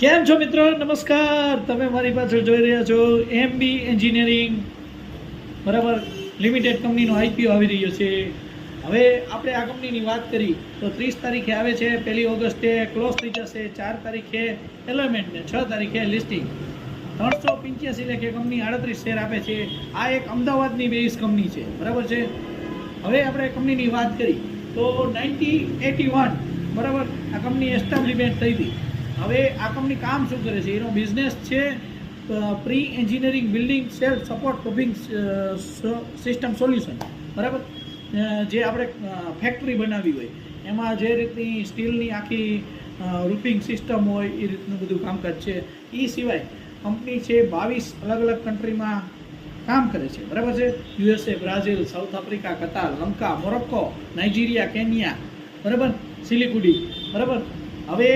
કેમ છો મિત્રો? નમસ્કાર. તમે મારી પાછળ જોઈ રહ્યા છો એમબી એન્જિનિયરિંગ બરાબર લિમિટેડ કંપનીનો આઈપીઓ આવી રહ્યો છે. હવે આપણે આ કંપનીની વાત કરી તો 30 તારીખે આવે છે, 1 ઓગસ્ટે ક્લોઝ થઈ જશે, 4 તારીખે એલોયમેન્ટ ને 6 તારીખે લિસ્ટિંગ. 385 લેખે કંપની 38 શેર આપે છે. આ એક અમદાવાદની બેઝ કંપની છે, બરાબર છે. હવે આપણે કંપનીની વાત કરી તો 1981 બરાબર આ કંપની એસ્ટાબ્લિશમેન્ટ થઈ હતી. હવે આ કંપની કામ શું કરે છે? એનો બિઝનેસ છે pre engineering building self support roofing system solution, બરાબર. જે આપણે ફેક્ટરી બનાવી હોય એમાં જે રીતની સ્ટીલની આખી રૂફિંગ સિસ્ટમ હોય એ રીતનું બધું કામકાજ છે. એ સિવાય કંપની છે 22 અલગ અલગ કન્ટ્રીમાં કામ કરે છે, બરાબર છે. યુએસએ, બ્રાઝિલ, સાઉથ આફ્રિકા, કતાર, લંકા, મોરોક્કો, નાઇજીરિયા, કેન્યા, બરાબર, સિલિગુડી, બરાબર. હવે